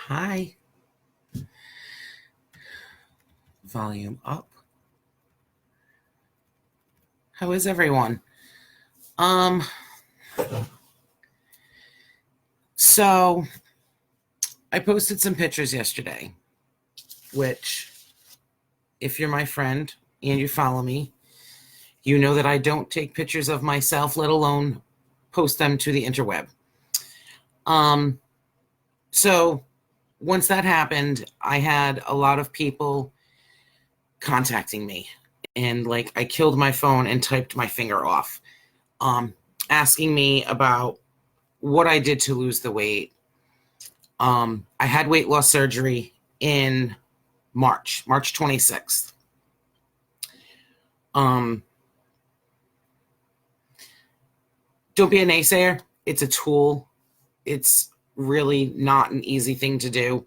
Hi. Volume up. How is everyone? Um, so I posted some pictures yesterday, which if you're my friend and you follow me, you know that I don't take pictures of myself, let alone post them to the interweb. So once that happened, I had a lot of people contacting me, and I killed my phone and typed my finger off, asking me about what I did to lose the weight. I had weight loss surgery in March 26th. Don't be a naysayer. It's a tool. It's really not an easy thing to do.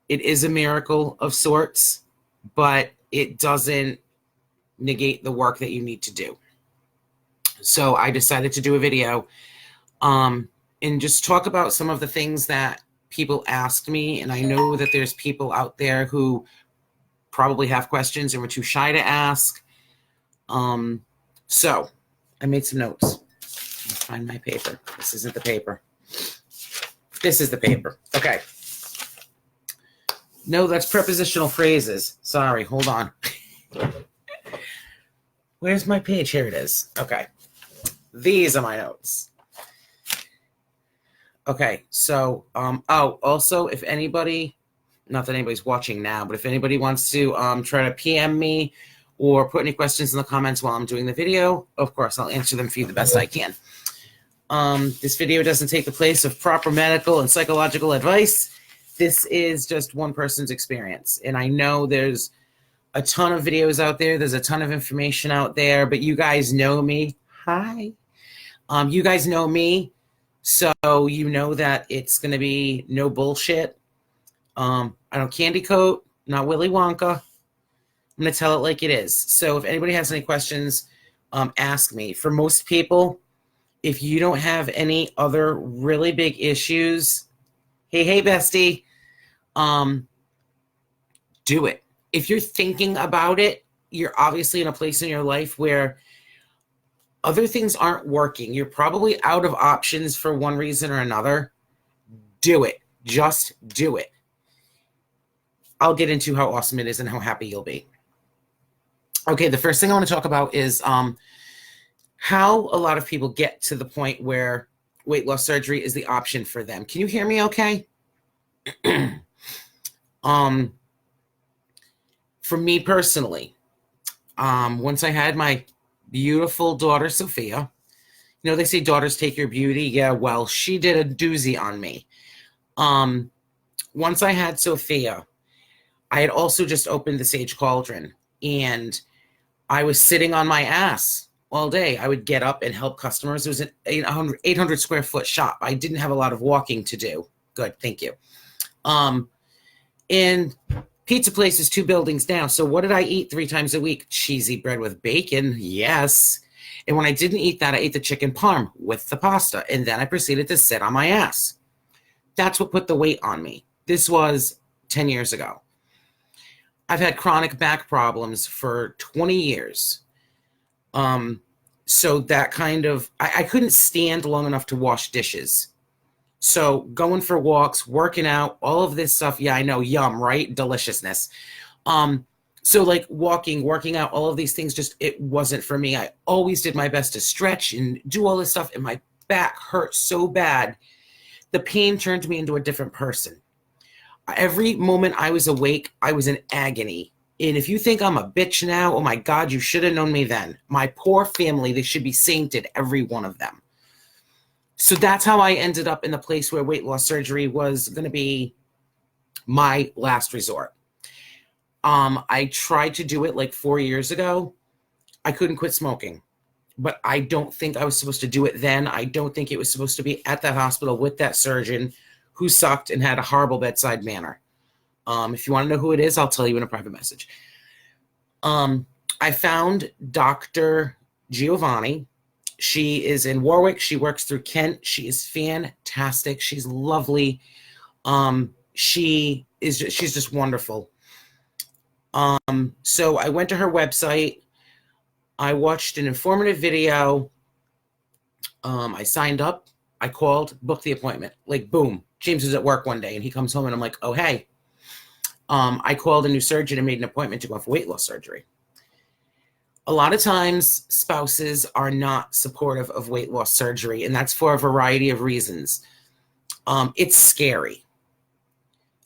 It is a miracle of sorts, but it doesn't negate the work that you need to do. So I decided to do a video and just talk about some of the things that people asked me. And I know that there's people out there who probably have questions and were too shy to ask. So I made some notes. Let's find my paper. This isn't the paper. This is the paper. Okay. No, that's prepositional phrases. Sorry, hold on. Where's my page? Here it is. Okay. These are my notes. Okay, so, also, if anybody, not that anybody's watching now, but if anybody wants to try to PM me or put any questions in the comments while I'm doing the video, of course, I'll answer them for you the best I can. This video doesn't take the place of proper medical and psychological advice. This is just one person's experience. And I know there's a ton of videos out there. There's a ton of information out there, but you guys know me. Hi. You guys know me, so you know that it's going to be no bullshit. I don't candy coat, not Willy Wonka. I'm going to tell it like it is. So if anybody has any questions, ask me. For most people, if you don't have any other really big issues, hey, bestie, do it. If you're thinking about it, you're obviously in a place in your life where other things aren't working. You're probably out of options for one reason or another. Do it. Just do it. I'll get into how awesome it is and how happy you'll be. Okay, the first thing I want to talk about is how a lot of people get to the point where weight loss surgery is the option for them. Can you hear me okay? For me personally, once I had my beautiful daughter, Sophia, you know, they say daughters take your beauty. Yeah, well, she did a doozy on me. Once I had Sophia, I had also just opened the Sage Cauldron, and I was sitting on my ass all day. I would get up and help customers. It was an 800 square foot shop. I didn't have a lot of walking to do. Good, thank you. And pizza place is 2 buildings down. So what did I eat 3 times a week? Cheesy bread with bacon, yes. And when I didn't eat that, I ate the chicken parm with the pasta. And then I proceeded to sit on my ass. That's what put the weight on me. This was 10 years ago. I've had chronic back problems for 20 years. So that kind of, I couldn't stand long enough to wash dishes. So going for walks, working out, all of this stuff. Yeah, I know, yum, right? Deliciousness. So like walking, working out, all of these things, just, it wasn't for me. I always did my best to stretch and do all this stuff, and my back hurt so bad. The pain turned me into a different person. Every moment I was awake, I was in agony. And if you think I'm a bitch now, oh my God, you should have known me then. My poor family, they should be sainted, every one of them. So that's how I ended up in the place where weight loss surgery was going to be my last resort. I tried to do it like 4 years ago. I couldn't quit smoking, but I don't think I was supposed to do it then. I don't think it was supposed to be at that hospital with that surgeon who sucked and had a horrible bedside manner. If you want to know who it is, I'll tell you in a private message. I found Dr. Giovanni. She is in Warwick. She works through Kent. She is fantastic. She's lovely. She's just wonderful. So I went to her website. I watched an informative video. I signed up. I called, booked the appointment. Like, boom. James was at work one day and he comes home and I'm like, oh, hey. I called a new surgeon and made an appointment to go for weight loss surgery. A lot of times spouses are not supportive of weight loss surgery, and that's for a variety of reasons. It's scary.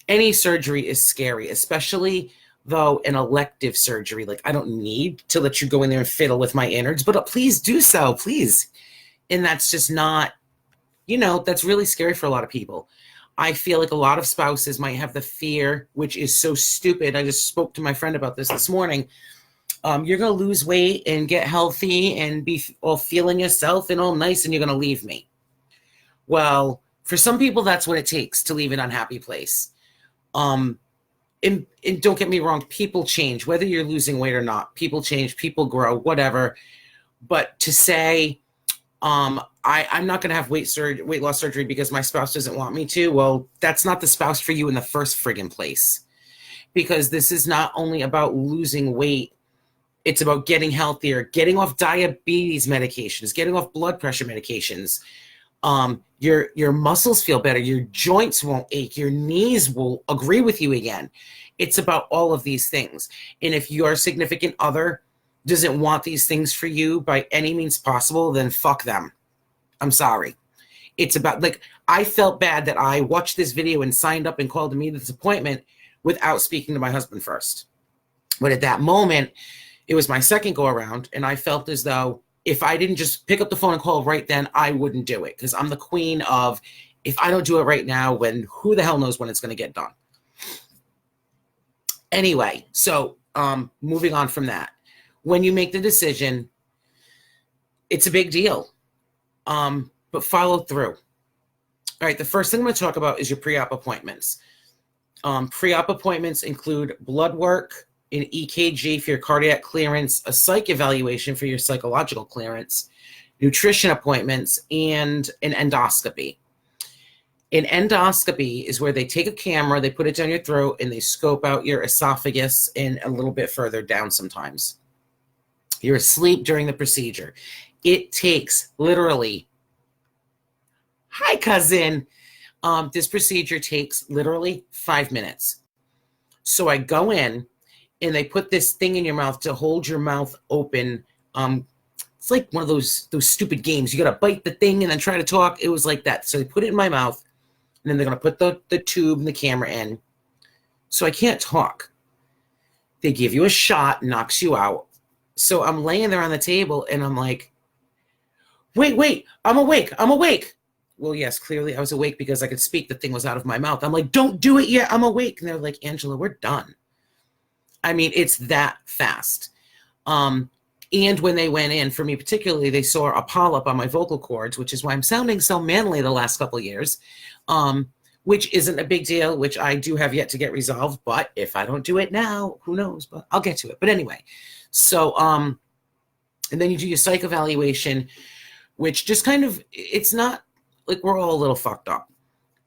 Any surgery is scary, especially though an elective surgery. Like, I don't need to let you go in there and fiddle with my innards, but please do so, please. And that's just not, that's really scary for a lot of people. I feel like a lot of spouses might have the fear, which is so stupid. I just spoke to my friend about this morning. You're going to lose weight and get healthy and be all feeling yourself and all nice, and you're going to leave me. Well, for some people, that's what it takes to leave an unhappy place. And don't get me wrong, people change, whether you're losing weight or not. People change, people grow, whatever. But to say, I'm not going to have weight loss surgery because my spouse doesn't want me to, well, that's not the spouse for you in the first friggin' place. Because this is not only about losing weight, it's about getting healthier, getting off diabetes medications, getting off blood pressure medications. Your muscles feel better. Your joints won't ache. Your knees will agree with you again. It's about all of these things. And if your significant other doesn't want these things for you by any means possible, then fuck them. I'm sorry. It's about, like, I felt bad that I watched this video and signed up and called to meet this appointment without speaking to my husband first. But at that moment, it was my second go around, and I felt as though if I didn't just pick up the phone and call right then, I wouldn't do it, because I'm the queen of, if I don't do it right now, when who the hell knows when it's going to get done. Anyway, so moving on from that. When you make the decision, it's a big deal, but follow through. All right, the first thing I'm going to talk about is your pre-op appointments. Pre-op appointments include blood work, an EKG for your cardiac clearance, a psych evaluation for your psychological clearance, nutrition appointments, and an endoscopy. An endoscopy is where they take a camera, they put it down your throat, and they scope out your esophagus and a little bit further down sometimes. You're asleep during the procedure. It takes literally, hi cousin, this procedure takes literally 5 minutes. So I go in, and they put this thing in your mouth to hold your mouth open. It's like one of those stupid games. You got to bite the thing and then try to talk. It was like that. So they put it in my mouth, and then they're going to put the tube and the camera in. So I can't talk. They give you a shot, knocks you out. So I'm laying there on the table, and I'm like, wait, I'm awake. Well, yes, clearly I was awake because I could speak. The thing was out of my mouth. I'm like, don't do it yet. I'm awake. And they're like, Angela, we're done. I mean, it's that fast. And when they went in, for me particularly, they saw a polyp on my vocal cords, which is why I'm sounding so manly the last couple of years, which isn't a big deal, which I do have yet to get resolved. But if I don't do it now, who knows? But I'll get to it. But anyway, so, and then you do your psych evaluation, which just kind of, it's not like we're all a little fucked up.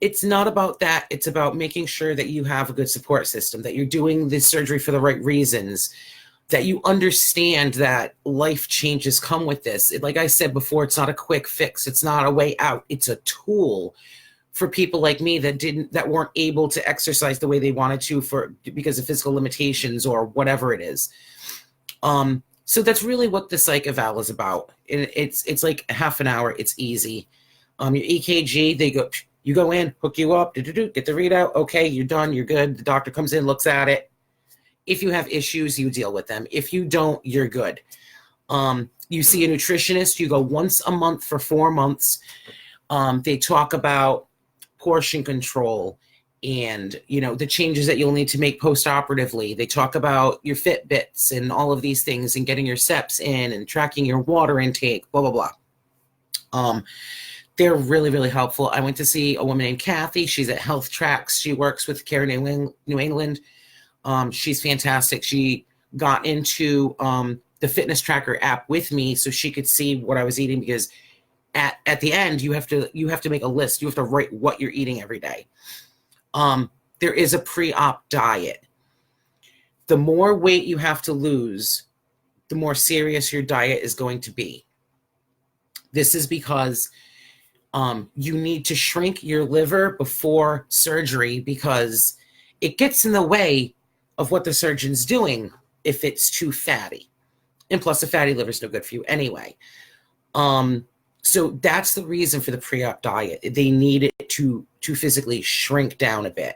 It's not about that. It's about making sure that you have a good support system, that you're doing this surgery for the right reasons, that you understand that life changes come with this. Like I said before, it's not a quick fix. It's not a way out. It's a tool for people like me that weren't able to exercise the way they wanted to because of physical limitations or whatever it is. So that's really what the psych eval is about. It's like half an hour. It's easy. Your EKG, you go in, hook you up, get the readout. Okay, you're done. You're good. The doctor comes in, looks at it. If you have issues, you deal with them. If you don't, you're good. You see a nutritionist. You go once a month for 4 months. They talk about portion control and, the changes that you'll need to make post-operatively. They talk about your Fitbits and all of these things and getting your steps in and tracking your water intake, blah, blah, blah. They're really, really helpful. I went to see a woman named Kathy. She's at Health Tracks. She works with Care New England. She's fantastic. She got into the fitness tracker app with me so she could see what I was eating, because at the end you have to make a list. You have to write what you're eating every day. There is a pre-op diet. The more weight you have to lose, the more serious your diet is going to be. This is because you need to shrink your liver before surgery, because it gets in the way of what the surgeon's doing if it's too fatty. And plus, a fatty liver is no good for you anyway. So that's the reason for the pre-op diet. They need it to physically shrink down a bit.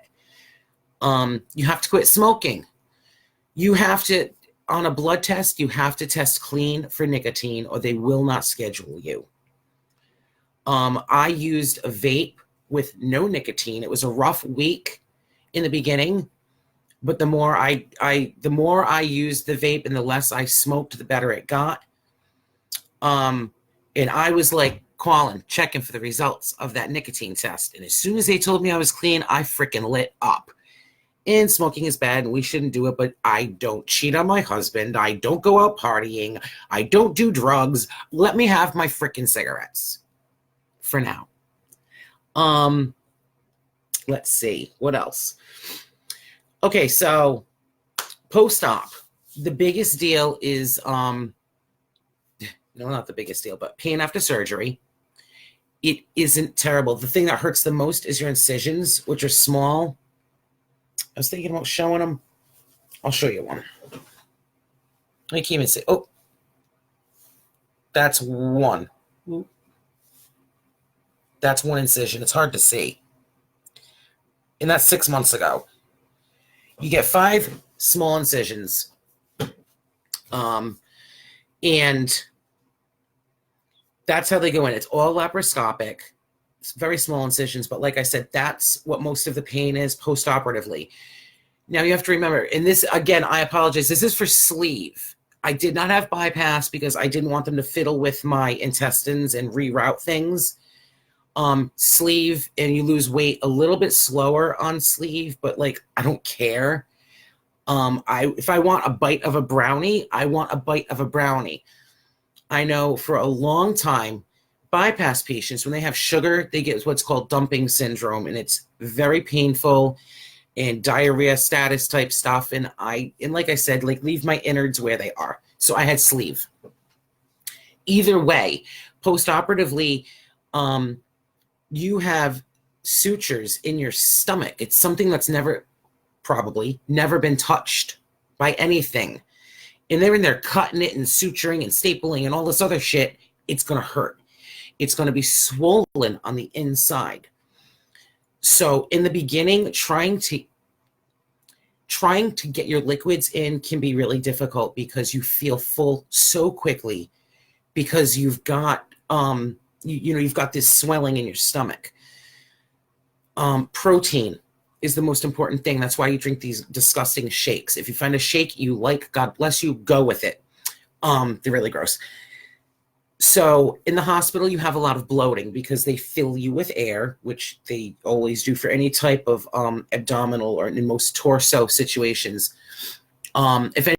You have to quit smoking. You have to, on a blood test, you have to test clean for nicotine or they will not schedule you. I used a vape with no nicotine. It was a rough week in the beginning, but the more I used the vape and the less I smoked, the better it got. And I was like calling, checking for the results of that nicotine test. And as soon as they told me I was clean, I freaking lit up. And smoking is bad and we shouldn't do it, but I don't cheat on my husband. I don't go out partying. I don't do drugs. Let me have my freaking cigarettes for now. Let's see, what else? Okay, so post-op, the biggest deal is, no, not the biggest deal, but pain after surgery. It isn't terrible. The thing that hurts the most is your incisions, which are small. I was thinking about showing them. I'll show you one. I can't even say, oh, that's one. That's one incision. It's hard to see. And that's 6 months ago. You get 5 small incisions. And that's how they go in. It's all laparoscopic. It's very small incisions, but like I said, that's what most of the pain is post-operatively. Now you have to remember, and this, again, I apologize, this is for sleeve. I did not have bypass because I didn't want them to fiddle with my intestines and reroute things. Sleeve, and you lose weight a little bit slower on sleeve, but like, I don't care. If I want a bite of a brownie, I want a bite of a brownie. I know for a long time, bypass patients, when they have sugar, they get what's called dumping syndrome, and it's very painful and diarrhea status type stuff. And like I said, like, leave my innards where they are. So I had sleeve. Either way, post-operatively, you have sutures in your stomach. It's something that's probably never been touched by anything. And they're in there cutting it and suturing and stapling and all this other shit. It's going to hurt. It's going to be swollen on the inside. So in the beginning, trying to get your liquids in can be really difficult because you feel full so quickly because you've got you've got this swelling in your stomach. Protein is the most important thing. That's why you drink these disgusting shakes. If you find a shake you like, God bless you, go with it. They're really gross. So in the hospital, you have a lot of bloating because they fill you with air, which they always do for any type of abdominal or in most torso situations. If